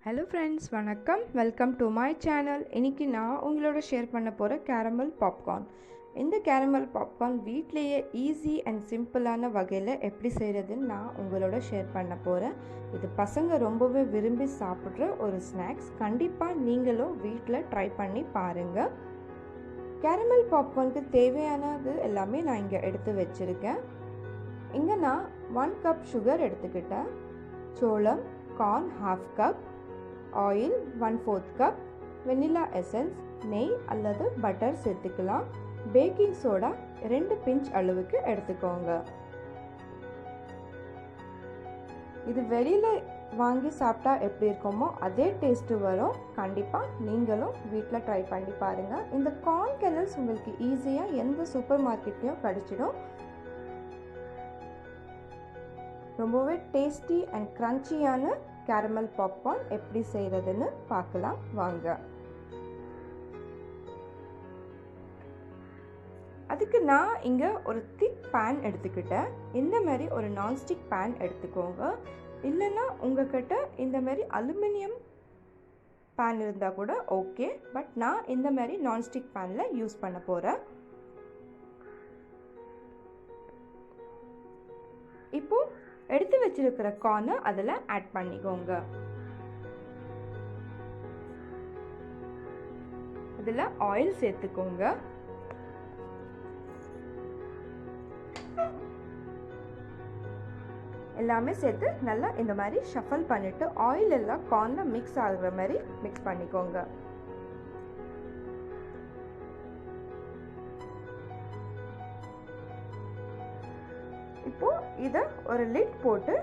Hello friends, வணக்கம். Welcome to my channel. இன்றைக்கி நான் உங்களோட ஷேர் பண்ண போகிற கேரமல் பாப்கார்ன். இந்த கேரமல் பாப்கார்ன் வீட்லேயே ஈஸி அண்ட் சிம்பிளான வகையில் எப்படி செய்கிறதுன்னு நான் உங்களோட ஷேர் பண்ண போகிறேன். இது பசங்க ரொம்பவே விரும்பி சாப்பிட்ற ஒரு ஸ்நாக்ஸ். கண்டிப்பாக நீங்களும் வீட்டில் ட்ரை பண்ணி பாருங்கள். கேரமல் பாப்கார்னுக்கு தேவையானது எல்லாமே நான் இங்கே எடுத்து வச்சுருக்கேன். இங்கே நான் 1 கப் சுகர் எடுத்துக்கிட்டேன். சோளம் corn 1/2 cup, oil 1/4 cup, vanilla essence, நெய் அல்லது பட்டர் சேர்த்துக்கலாம். பேக்கிங் சோடா 2 பிஞ்ச் அளவுக்கு எடுத்துக்கோங்க. இது வெளியில் வாங்கி சாப்பிட்டா எப்படி இருக்குமோ அதே டேஸ்ட்டு வரும். கண்டிப்பாக நீங்களும் வீட்டில் ட்ரை பண்ணி பாருங்கள். இந்த கார்ன் கெர்னல்ஸ் உங்களுக்கு ஈஸியாக எந்த சூப்பர் மார்க்கெட்லேயும் கிடச்சிடும். ரொம்பவே டேஸ்டி அண்ட் க்ரன்ச்சியான கேரமல் பாப்கார்ன் எப்படி செய்கிறதுன்னு பார்க்கலாம் வாங்க. அதுக்கு நான் இங்கே ஒரு திக் பேன் எடுத்துக்கிட்டேன். இந்த மாதிரி ஒரு நான்ஸ்டிக் பேன் எடுத்துக்கோங்க. இல்லைன்னா உங்ககிட்ட இந்த மாதிரி அலுமினியம் பேன் இருந்தால் கூட ஓகே. பட் நான் இந்த மாதிரி நான்ஸ்டிக் பேனில் யூஸ் பண்ண போகிறேன். இப்போது எடுத்து வச்சிருக்கிற கார்னை அதில் ஆட் பண்ணிக்கோங்க. இதில் ஆயில் சேர்த்துக்கோங்க. எல்லாமே சேர்த்து நல்லா இந்த மாதிரி ஷஃபல் பண்ணிட்டு ஆயில் எல்லாம் கார்னில் மிக்ஸ் ஆகுற மாதிரி மிக்ஸ் பண்ணிக்கோங்க. இப்போ இதை ஒரு லிட் போட்டு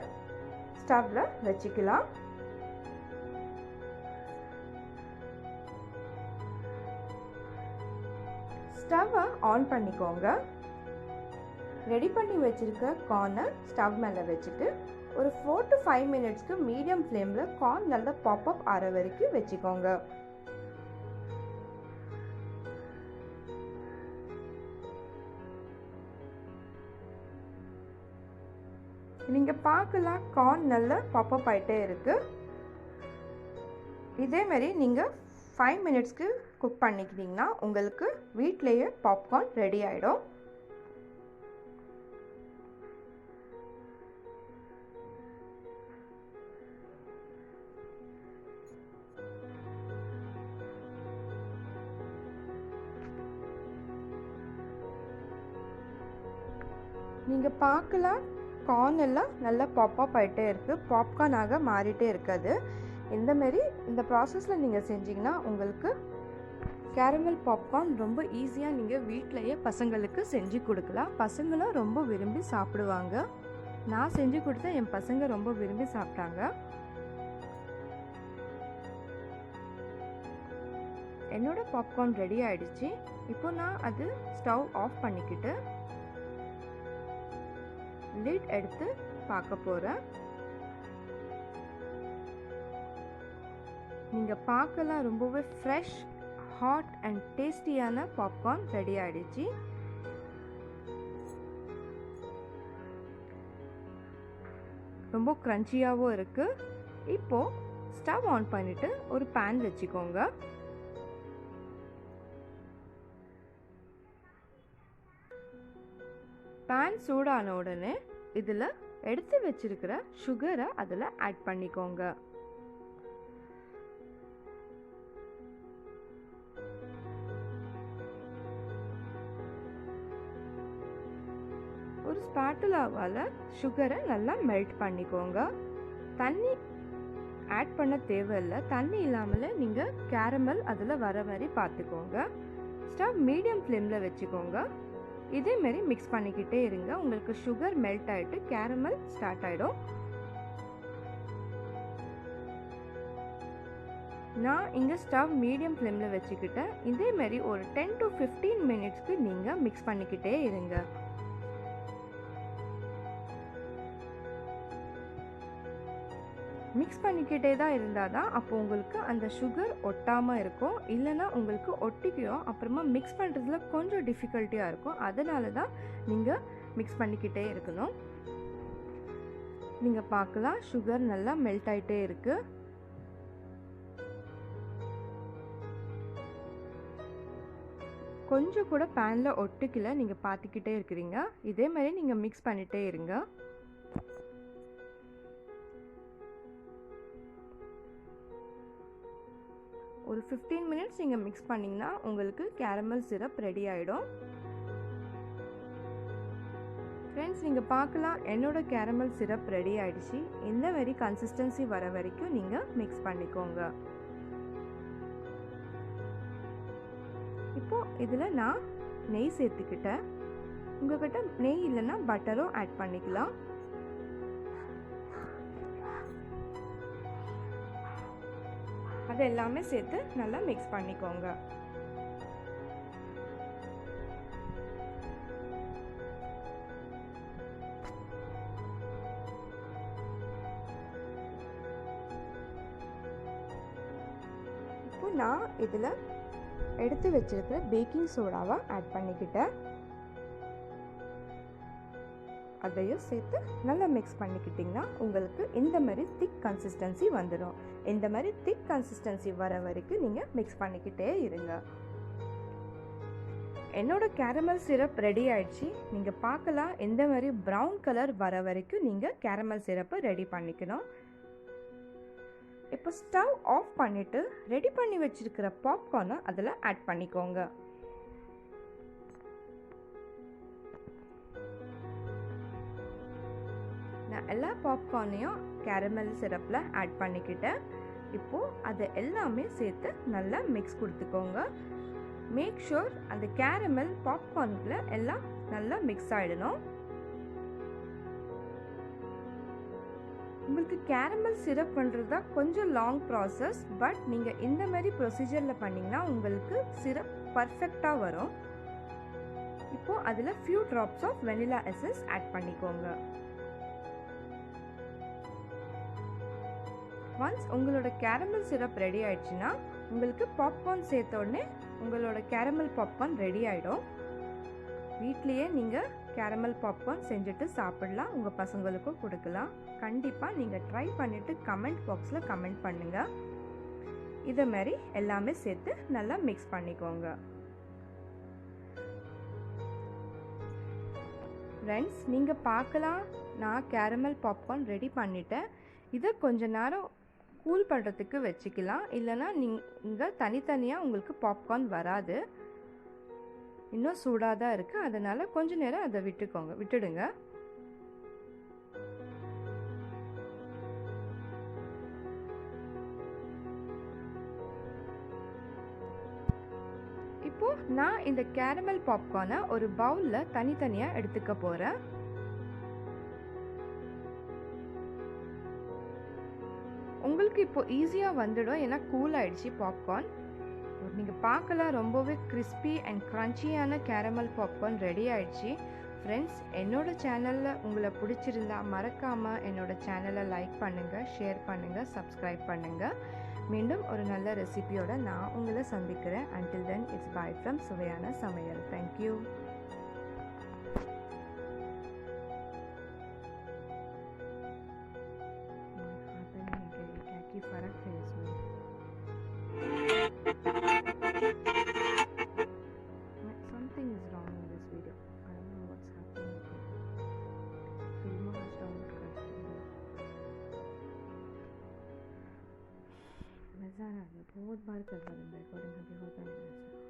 ஸ்டவ்ல வச்சுக்கலாம். ஸ்டவ்வை ஆன் பண்ணிக்கோங்க. ரெடி பண்ணி வச்சிருக்க கார்னை ஸ்டவ் மேலே வச்சுட்டு ஒரு 4 to 5 மினிட்ஸ்க்கு மீடியம் ஃப்ளேமில் கார்ன் நல்லா பாப்அப் ஆற வரைக்கும் வச்சுக்கோங்க. நீங்கள் பார்க்கலாம் கார்ன் நல்லா பாப்அப் ஆகிட்டே இருக்குது. இதேமாரி நீங்கள் 5 மினிட்ஸ்க்கு குக் பண்ணிக்கிட்டிங்கன்னா உங்களுக்கு வீட்லேயே பாப்கார்ன் ரெடி ஆகிடும். நீங்கள் பார்க்கலாம் கார்ன் எல்லாம் நல்லா பாப்அப் ஆகிட்டே இருக்குது. பாப்கார்னாக மாறிட்டே இருக்காது. இந்தமாரி இந்த ப்ராசஸில் நீங்கள் செஞ்சிங்கன்னா உங்களுக்கு கேரமல் பாப்கார்ன் ரொம்ப ஈஸியாக நீங்கள் வீட்டிலையே பசங்களுக்கு செஞ்சு கொடுக்கலாம். பசங்களும் ரொம்ப விரும்பி சாப்பிடுவாங்க. நான் செஞ்சு கொடுத்தா என் பசங்க ரொம்ப விரும்பி சாப்பிட்டாங்க. என்னோட பாப்கார்ன் ரெடி ஆகிடுச்சு. இப்போ நான் அது ஸ்டவ் ஆஃப் பண்ணிக்கிட்டு லிட் எடுத்து பார்க்க போகிறேன். நீங்கள் பார்க்கலாம் ரொம்பவே ஃப்ரெஷ், ஹாட் அண்ட் டேஸ்டியான பாப்கார்ன் ரெடி ஆகிடுச்சு. ரொம்ப க்ரன்ச்சியாகவும் இருக்குது. இப்போது ஸ்டவ் ஆன் பண்ணிவிட்டு ஒரு பேன் வச்சுக்கோங்க. பேன் சூடான உடனே இதில் எடுத்து வச்சிருக்கிற சுகரை அதில் ஆட் பண்ணிக்கோங்க. ஒரு ஸ்பாட்டுலாவால் சுகரை நல்லா மெல்ட் பண்ணிக்கோங்க. தண்ணி ஆட் பண்ண தேவையில்லை. தண்ணி இல்லாமல் நீங்கள் கேரமல் அதில் வர மாதிரி பார்த்துக்கோங்க. ஸ்டவ் மீடியம் ஃப்ளேமில் வச்சுக்கோங்க. இதேமாரி மிக்ஸ் பண்ணிக்கிட்டே இருங்க. உங்களுக்கு சுகர் மெல்ட் ஆகிட்டு கேரமல் ஸ்டார்ட் ஆகிடும். நான் இங்கே ஸ்டவ் மீடியம் ஃப்ளேமில் வச்சுக்கிட்டேன். இதேமாரி ஒரு 10 to 15 மினிட்ஸ்க்கு நீங்கள் மிக்ஸ் பண்ணிக்கிட்டே இருங்க. மிக்ஸ் பண்ணிக்கிட்டே தான் இருந்தால் தான் அப்போ உங்களுக்கு அந்த சுகர் ஒட்டாமல் இருக்கும். இல்லைன்னா உங்களுக்கு ஒட்டிக்கும். அப்புறமா மிக்ஸ் பண்ணுறதுல கொஞ்சம் டிஃபிகல்ட்டியாக இருக்கும். அதனால தான் நீங்கள் மிக்ஸ் பண்ணிக்கிட்டே இருக்கணும். நீங்கள் பார்க்கலாம் சுகர் நல்லா மெல்ட் ஆகிட்டே இருக்குது. கொஞ்சம் கூட பேனில் ஒட்டுக்கல, நீங்கள் பார்த்துக்கிட்டே இருக்கிறீங்க. இதே மாதிரி நீங்கள் மிக்ஸ் பண்ணிகிட்டே இருங்க. ஒரு 15 மினிட்ஸ் நீங்கள் மிக்ஸ் பண்ணிங்கன்னா உங்களுக்கு கேரமல் சிரப் ரெடி ஆகிடும். ஃப்ரெண்ட்ஸ், நீங்கள் பார்க்கலாம் என்னோட கேரமல் சிரப் ரெடி ஆகிடுச்சு. இந்த மாதிரி கன்சிஸ்டன்சி வர வரைக்கும் நீங்கள் மிக்ஸ் பண்ணிக்கோங்க. இப்போது இதில் நான் நெய் சேர்த்துக்கிட்டேன். உங்கள்கிட்ட நெய் இல்லைன்னா பட்டரோ ஆட் பண்ணிக்கலாம். அது எல்லாமே சேர்த்து நல்லா மிக்ஸ் பண்ணிக்கோங்க. இப்போ நான் இதில் எடுத்து வச்சிருக்கிற பேக்கிங் சோடாவை ஆட் பண்ணிக்கிட்டேன். அதையும் சேர்த்து நல்லா மிக்ஸ் பண்ணிக்கிட்டிங்கன்னா உங்களுக்கு இந்த மாதிரி திக் கன்சிஸ்டன்சி வந்துடும். இந்த மாதிரி திக் கன்சிஸ்டன்சி வர வரைக்கும் நீங்கள் மிக்ஸ் பண்ணிக்கிட்டே இருங்க. என்னோட கேரமல் சிரப் ரெடி ஆயிடுச்சு. நீங்கள் பார்க்கலாம் இந்த மாதிரி ப்ரௌன் கலர் வர வரைக்கும் நீங்கள் கேரமல் சிரப்பை ரெடி பண்ணிக்கணும். இப்போ ஸ்டவ் ஆஃப் பண்ணிவிட்டு ரெடி பண்ணி வச்சிருக்கிற பாப்கார்னை அதில் ஆட் பண்ணிக்கோங்க. நான் எல்லா பாப்கார்னையும் கேரமல் சிரப்பில் ஆட் பண்ணிக்கிட்டேன். இப்போது அதை எல்லாமே சேர்த்து நல்லா மிக்ஸ் கொடுத்துக்கோங்க. மேக் ஷூர் அந்த கேரமல் பாப்கார்னுக்குள்ள எல்லாம் நல்லா மிக்ஸ் ஆகிடணும். உங்களுக்கு கேரமல் சிரப் பண்ணுறது தான் கொஞ்சம் லாங் ப்ராசஸ். பட் நீங்கள் இந்த மாதிரி ப்ரொசீஜரில் பண்ணிங்கன்னா உங்களுக்கு சிரப் பர்ஃபெக்டாக வரும். இப்போது அதில் few drops of vanilla essence add பண்ணிக்கோங்க. ஒன்ஸ் உங்களோட கேரமல் சிரப் ரெடி ஆயிடுச்சுன்னா உங்களுக்கு பாப்கார்ன் சேர்த்த உடனே உங்களோட கேரமல் பாப்கார்ன் ரெடி ஆகிடும். வீட்லேயே நீங்கள் கேரமல் பாப்கார்ன் செஞ்சுட்டு சாப்பிடலாம், உங்கள் பசங்களுக்கும் கொடுக்கலாம். கண்டிப்பாக நீங்கள் ட்ரை பண்ணிவிட்டு கமெண்ட் பாக்ஸில் கமெண்ட் பண்ணுங்கள். இதை மாதிரி எல்லாமே சேர்த்து நல்லா மிக்ஸ் பண்ணிக்கோங்க. ஃப்ரெண்ட்ஸ், நீங்கள் பார்க்கலாம் நான் கேரமல் பாப்கார்ன் ரெடி பண்ணிட்டேன். இதை கொஞ்ச நேரம் கூல் பண்ணுறதுக்கு வச்சுக்கலாம். இல்லைனா நீங்கள் தனித்தனியாக உங்களுக்கு பாப்கார்ன் வராது, இன்னும் சூடாக தான் இருக்குது. அதனால் கொஞ்ச நேரம் அதை விட்டுடுங்க. இப்போது நான் இந்த கேரமல் பாப்கார்னை ஒரு பவுலில் தனித்தனியாக எடுத்துக்க போகிறேன். உங்களுக்கு இப்போ ஈஸியாக வந்துடும், ஏன்னா கூல் ஆகிடுச்சு பாப்கார்ன். நீங்கள் பார்க்கலாம் ரொம்பவே கிறிஸ்பி அண்ட் க்ரன்ச்சியான கேரமல் பாப்கார்ன் ரெடி ஆகிடுச்சு. ஃப்ரெண்ட்ஸ், என்னோட சேனலில் உங்களை பிடிச்சிருந்தா மறக்காமல் என்னோட சேனலை லைக் பண்ணுங்கள், ஷேர் பண்ணுங்கள், சப்ஸ்கிரைப் பண்ணுங்கள். மீண்டும் ஒரு நல்ல ரெசிபியோட நான் உங்களை சந்திக்கிறேன். until then it's bye from சுவையான சமையல். Thank you. फर्क है इसमें. Something is wrong in this video. I don't know what's happening. Film was down करती है. मज़ा आ रहा है, बहुत बार कर रहा हूँ रिकॉर्डिंग, अभी होता नहीं ऐसा.